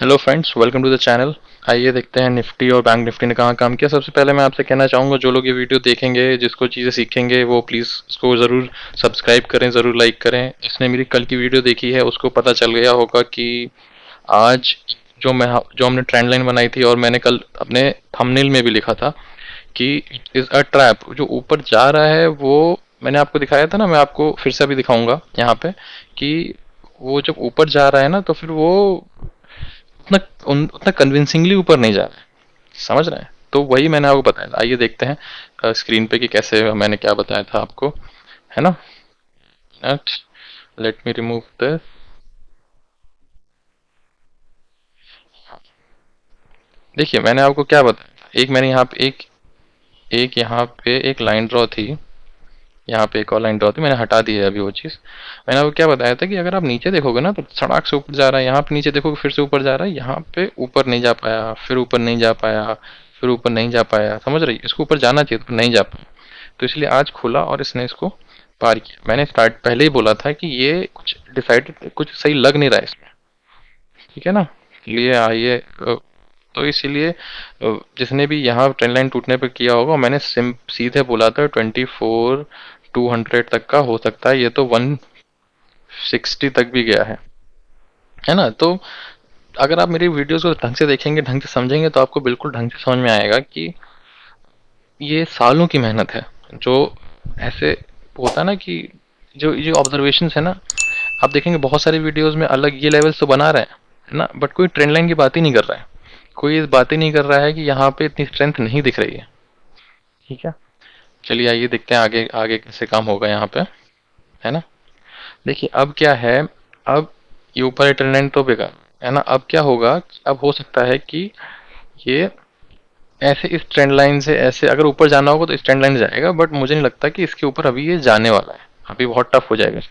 Hello friends, welcome to the channel. आइए देखते हैं निफ्टी और बैंक निफ्टी ने कहाँ काम किया। सबसे पहले मैं आपसे कहना चाहूँगा, जो लोग ये वीडियो देखेंगे, जिसको चीज़ें सीखेंगे, वो प्लीज़ इसको ज़रूर सब्सक्राइब करें, ज़रूर लाइक करें। जिसने मेरी कल की वीडियो देखी है उसको पता चल गया होगा कि आज जो हमने ट्रेंड लाइन बनाई थी और मैंने कल अपने थंबनेल में भी लिखा था कि इट इज़ अ ट्रैप। जो ऊपर जा रहा है वो मैंने आपको दिखाया था ना, मैं आपको फिर से अभी दिखाऊंगा यहाँ पे कि वो जब ऊपर जा रहा है ना तो फिर वो उतना उतना कन्विंसिंगली ऊपर नहीं जा रहा है। समझ रहे हैं? तो वही मैंने आपको बताया था। आइए देखते हैं स्क्रीन पे कि कैसे मैंने क्या बताया था आपको, है ना। Let me remove this. देखिए मैंने आपको क्या बताया था। एक मैंने यहाँ पे एक यहाँ पे एक लाइन ड्रॉ थी, यहाँ पे एक और लाइन ड्रॉ थी, मैंने हटा दी है अभी वो चीज़। मैंने आपको क्या बताया था कि अगर आप नीचे देखोगे ना तो सड़क से ऊपर जा रहा है, यहाँ पे नीचे देखोगे फिर से ऊपर जा रहा है, यहाँ पे ऊपर नहीं जा पाया, फिर ऊपर नहीं जा पाया, फिर ऊपर नहीं जा पाया। समझ रही? इसको ऊपर जाना चाहिए तो नहीं जा पाया। तो इसलिए आज खुला और इसने इसको पार किया। मैंने स्टार्ट पहले ही बोला था कि ये कुछ डिसाइडेड, कुछ सही लग नहीं रहा है इसमें। ठीक है ना। लिए आइए तो इसीलिए जिसने भी यहाँ ट्रेंड लाइन टूटने पे किया होगा, मैंने सीधे बोला था 24,200 तक का हो सकता है, ये तो 160 तक भी गया है ना। तो अगर आप मेरी वीडियोस को ढंग से देखेंगे, ढंग से समझेंगे, तो आपको बिल्कुल ढंग से समझ में आएगा कि ये सालों की मेहनत है। जो ऐसे होता है ना कि जो ये ऑब्जर्वेशंस है ना, आप देखेंगे बहुत सारी वीडियोस में अलग ये लेवल्स तो बना रहे हैं, है ना, बट कोई ट्रेंड लाइन की बात ही नहीं कर रहा है। कोई इस बात ही नहीं कर रहा है कि यहाँ पे इतनी स्ट्रेंथ नहीं दिख रही है। ठीक है। चलिए आइए देखते हैं आगे आगे कैसे काम होगा यहाँ पे, है ना। देखिए अब क्या है। अब ये ऊपर ट्रेंड लाइन तो बेकार है ना। अब क्या होगा, अब हो सकता है कि ये ऐसे इस ट्रेंड लाइन से ऐसे अगर ऊपर जाना होगा तो इस ट्रेंड लाइन जाएगा, बट मुझे नहीं लगता कि इसके ऊपर अभी ये जाने वाला है। अभी बहुत टफ हो जाएगा।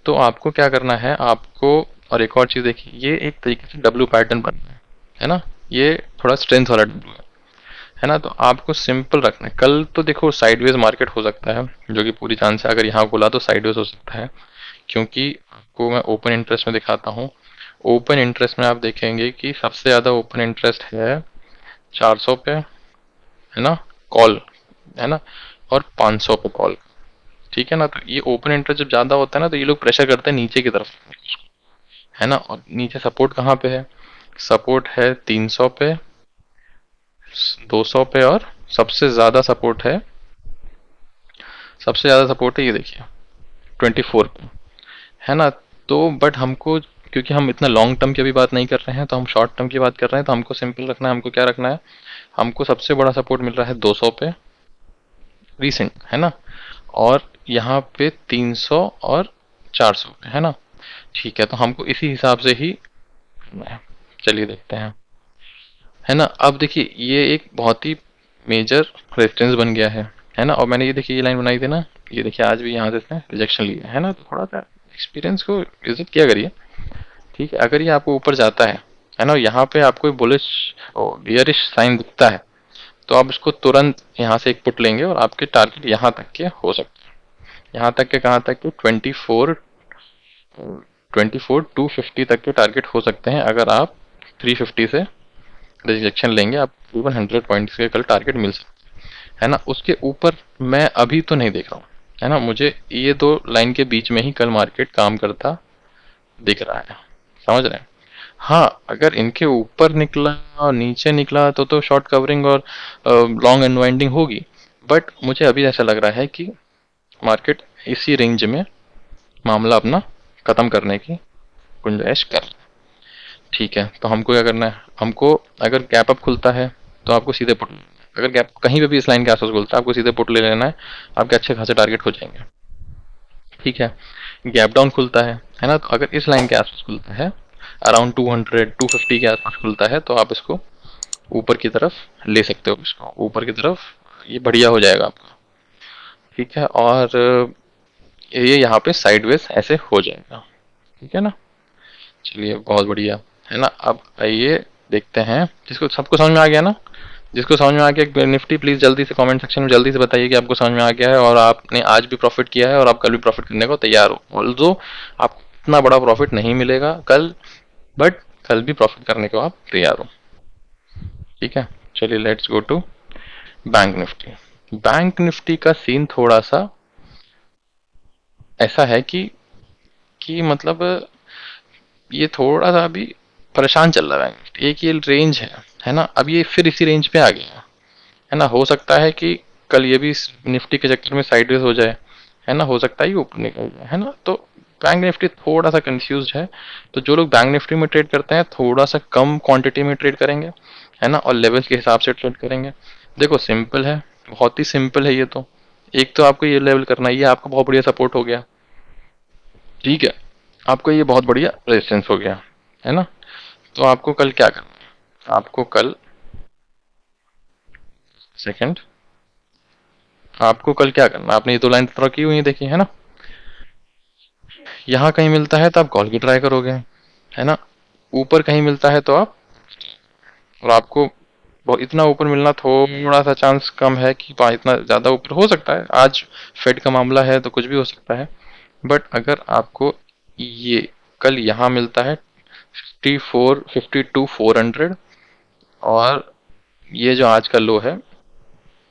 तो आपको क्या करना है आपको, और एक और चीज़ देखिए, ये एक तरीके से डब्ल्यू पैटर्न बन रहा है ना। ये थोड़ा स्ट्रेंथ वाला डब्ल्यू है ना। तो आपको सिंपल रखना है। कल तो देखो साइडवेज मार्केट हो सकता है, जो कि पूरी चांस है। अगर यहाँ खुला तो साइडवेज हो सकता है, क्योंकि आपको मैं ओपन इंटरेस्ट में दिखाता हूँ। ओपन इंटरेस्ट में आप देखेंगे कि सबसे ज़्यादा ओपन इंटरेस्ट है 400 पे, है ना, कॉल, है ना, और 500 पे कॉल। ठीक है ना। तो ये ओपन इंटरेस्ट जब ज़्यादा होता है ना तो ये लोग प्रेशर करते हैं नीचे की तरफ, है ना। और नीचे सपोर्ट कहाँ पे है? सपोर्ट है 300 पे, 200 पे, और सबसे ज़्यादा सपोर्ट है, सबसे ज़्यादा सपोर्ट है ये देखिए 24 पे, है ना। तो बट हमको, क्योंकि हम इतना लॉन्ग टर्म की अभी बात नहीं कर रहे हैं, तो हम शॉर्ट टर्म की बात कर रहे हैं, तो हमको सिंपल रखना है। हमको क्या रखना है? हमको सबसे बड़ा सपोर्ट मिल रहा है 200 पे रीसेंट, है ना। और यहाँ पे 300 और 400 पे, है ना। ठीक है, तो हमको इसी हिसाब से ही, चलिए देखते हैं, है ना। अब देखिए ये एक बहुत ही मेजर रेजिस्टेंस बन गया है ना। और मैंने ये देखिए ये लाइन बनाई थी ना, ये देखिए आज भी यहाँ से इसने रिजेक्शन लिया है ना। तो थोड़ा सा एक्सपीरियंस को इज्जत किया करिए। ठीक है। अगर ये आपको ऊपर जाता है ना, यहाँ पे आपको बुलिश बियरिश साइन दिखता है, तो आप इसको तुरंत यहाँ से एक पुट लेंगे और आपके टारगेट यहाँ तक के हो सकते हैं। यहाँ तक के, कहाँ तक के? 24,250 तक के टारगेट हो सकते हैं। अगर आप 350 से रिजेक्शन लेंगे, आप तकरीबन 100 पॉइंट्स के कल टारगेट मिल सकते है ना। उसके ऊपर मैं अभी तो नहीं देख रहा हूँ, है ना। मुझे ये दो लाइन के बीच में ही कल मार्केट काम करता दिख रहा है। समझ रहे हैं? हाँ, अगर इनके ऊपर निकला और नीचे निकला तो शॉर्ट कवरिंग और लॉन्ग अनवाइंडिंग होगी। बट मुझे अभी ऐसा लग रहा है कि मार्केट इसी रेंज में मामला अपना खत्म करने की गुंजाइश कर। ठीक है। तो हमको क्या करना है? हमको अगर गैप अप खुलता है तो आपको सीधे पुट, अगर गैप कहीं पे भी इस लाइन के आसपास खुलता है आपको सीधे पुट ले लेना है। आपके अच्छे खासे टारगेट हो जाएंगे। ठीक है। गैप डाउन खुलता है ना। तो अगर इस लाइन के आसपास खुलता है, अराउंड 200 250 के आसपास खुलता है, तो आप इसको ऊपर की तरफ ले सकते हो। इसको ऊपर की तरफ, ये बढ़िया हो जाएगा आपका। ठीक है। और ये यहाँ पे साइडवेज ऐसे हो जाएगा। ठीक है ना। चलिए बहुत बढ़िया, है ना। अब आइए देखते हैं, जिसको सबको समझ में आ गया ना। जिसको समझ में आ गया निफ्टी, प्लीज जल्दी से कमेंट सेक्शन में जल्दी से बताइए कि आपको समझ में आ गया है और आपने आज भी प्रॉफिट किया है और आप कल भी प्रॉफिट करने को तैयार हो। ऑल्दो आपको इतना बड़ा प्रॉफिट नहीं मिलेगा कल, बट कल भी प्रॉफिट करने को आप तैयार हो। ठीक है, चलिए let's go to bank nifty. Bank nifty का सीन थोड़ा सा ऐसा है कि मतलब ये थोड़ा सा अभी परेशान चल रहा है बैंक निफ्टी। एक ये रेंज है ना, अब ये फिर इसी रेंज पे आ गया है ना। हो सकता है कि कल ये भी निफ्टी के चक्कर में साइडवेज हो जाए, है ना, हो सकता है ये ऊपर निकल जाए, है ना। तो बैंक निफ्टी थोड़ा सा कंफ्यूज है। तो जो लोग बैंक निफ्टी में ट्रेड करते हैं थोड़ा सा कम क्वांटिटी में ट्रेड करेंगे, है ना, और लेवल्स के हिसाब से ट्रेड करेंगे। देखो सिंपल है, बहुत ही सिंपल है ये तो। एक तो आपको ये लेवल करना है, ये आपका बहुत बढ़िया सपोर्ट हो गया। ठीक है, आपको ये बहुत बढ़िया रेजिस्टेंस हो गया, है ना। तो आपको कल क्या करना है, आपको कल सेकंड, आपको कल क्या करना है, आपने ये दो लाइन ड्रॉ की हुई है देखी है ना। यहाँ कहीं मिलता है तो आप कॉल की ट्राई करोगे, है ना। ऊपर कहीं मिलता है तो आप, और आपको इतना ऊपर मिलना थोड़ा सा चांस कम है कि इतना ज़्यादा ऊपर हो सकता है। आज फेड का मामला है तो कुछ भी हो सकता है। बट अगर आपको ये कल यहाँ मिलता है 52 400, और ये जो आज का लो है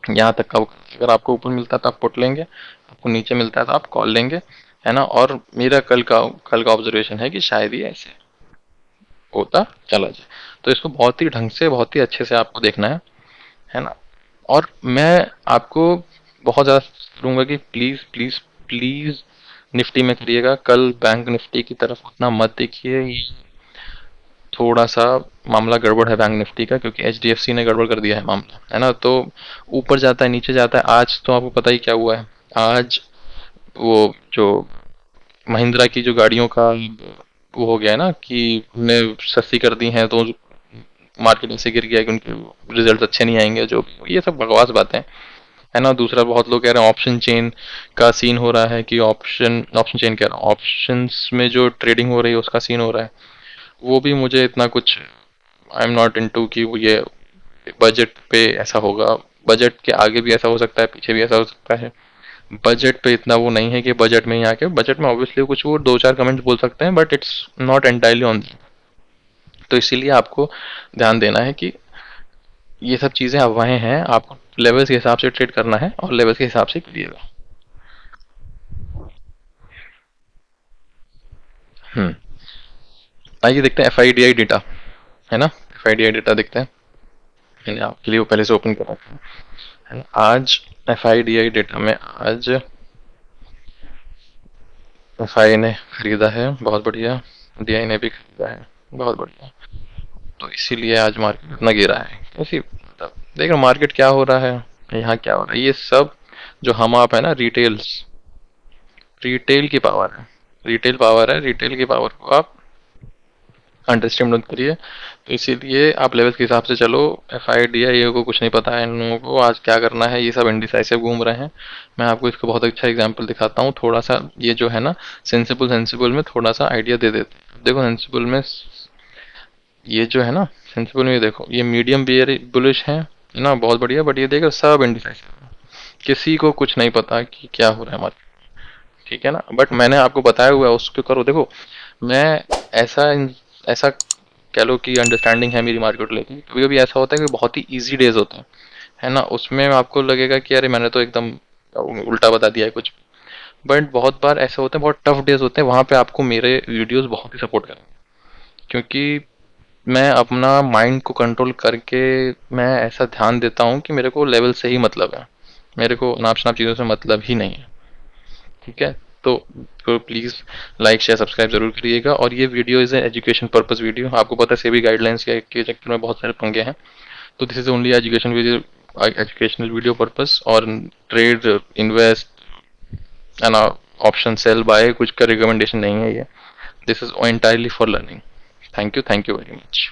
यहाँ तक का, अगर आपको ऊपर मिलता है तो आप पुट लेंगे, आपको नीचे मिलता है तो आप कॉल लेंगे, है ना। और मेरा कल का ऑब्जर्वेशन है कि शायद ये ऐसे होता चला जाए। तो इसको बहुत ही ढंग से, बहुत ही अच्छे से आपको देखना है ना। और मैं आपको बहुत ज़्यादा करूँगा कि प्लीज़ प्लीज़ प्लीज़ निफ्टी में करिएगा, कल बैंक निफ्टी की तरफ उतना मत देखिए। ये थोड़ा सा मामला गड़बड़ है बैंक निफ्टी का, क्योंकि एचडीएफसी ने गड़बड़ कर दिया है मामला, है ना। तो ऊपर जाता है नीचे जाता है। आज तो आपको पता ही क्या हुआ है। आज वो जो महिंद्रा की जो गाड़ियों का वो हो गया है ना कि उन्हें सस्ती कर दी हैं, तो मार्केट ऐसे गिर गया कि उनके रिजल्ट अच्छे नहीं आएंगे। जो ये सब बकवास बातें हैं, है ना। दूसरा बहुत लोग कह रहे हैं ऑप्शन चेन का सीन हो रहा है, कि ऑप्शन ऑप्शन चेन कह रहा हूँ, ऑप्शंस में जो ट्रेडिंग हो रही है उसका सीन हो रहा है। वो भी मुझे इतना कुछ, आई एम नॉट इनटू कि वो ये बजट पे ऐसा होगा। बजट के आगे भी ऐसा हो सकता है, पीछे भी ऐसा हो सकता है। बजट पे इतना वो नहीं है कि बजट में ही आके, बजट में ऑब्वियसली कुछ वो दो चार कमेंट्स बोल सकते हैं, but it's not entirely on. तो इसीलिए आपको ध्यान देना है कि ये सब चीज़ें अफवाहें हैं, आपको लेवल्स के हिसाब से ट्रेड करना है और लेवल्स के हिसाब से करिएगा। हम्म, आइए देखते हैं एफआईडीआई डेटा, है ना। एफआईडीआई डेटा देखते हैं, मैंने आपके लिए वो पहले से ओपन कर रखा है ना। आज एफआईडीआई डेटा में आज एफआई ने खरीदा है, बहुत बढ़िया। डीआई ने भी खरीदा है, बहुत बढ़िया। तो इसीलिए आज मार्केट इतना गिरा है। ऐसी मतलब देख रहे मार्केट क्या हो रहा है, यहाँ क्या हो रहा है, ये सब जो हम आप है ना, रिटेल की पावर है। रिटेल पावर है, रिटेल की पावर को आप अंडरस्टैंड मत करिए। तो इसीलिए आप लेवल के हिसाब से चलो। एफ आई डी आई को कुछ नहीं पता है इन लोगों को आज क्या करना है, ये सब इनडिसाइसिव घूम रहे हैं। मैं आपको इसका बहुत अच्छा एग्जांपल दिखाता हूँ, थोड़ा सा ये जो है ना, सेंसिबल सेंसिबल में थोड़ा सा आइडिया दे देते हैं। देखो सेंसिबल में ये जो है ना, सेंसिबल में ये देखो, ये मीडियम बियर बुलिश है ना, बहुत बढ़िया। बट ये देखो सब इनडिसाइसिव, किसी को कुछ नहीं पता कि क्या हो रहा है हमारे। ठीक है ना, बट मैंने आपको बताया हुआ है उसको करो। देखो मैं ऐसा ऐसा कह लो कि अंडरस्टैंडिंग है मेरी मार्केट को लेकर। कभी कभी ऐसा होता है कि बहुत ही इजी डेज होते हैं, है ना, उसमें आपको लगेगा कि अरे मैंने तो एकदम उल्टा बता दिया है कुछ। बट बहुत बार ऐसे होते हैं, बहुत टफ डेज होते हैं, वहां पे आपको मेरे वीडियोस बहुत ही सपोर्ट करेंगे, क्योंकि मैं अपना माइंड को कंट्रोल करके मैं ऐसा ध्यान देता हूँ कि मेरे को लेवल से ही मतलब है, मेरे को नाप शनाप चीज़ों से मतलब ही नहीं है। ठीक है, तो प्लीज़ लाइक शेयर सब्सक्राइब जरूर करिएगा। और ये video is education purpose video, आपको पता है सेबी गाइडलाइंस के चक्कर में बहुत सारे पंगे हैं। तो this is only education video, educational video purpose. और trade, invest and option sell buy कुछ का रिकमेंडेशन नहीं है ये। This is entirely for learning. Thank you very much.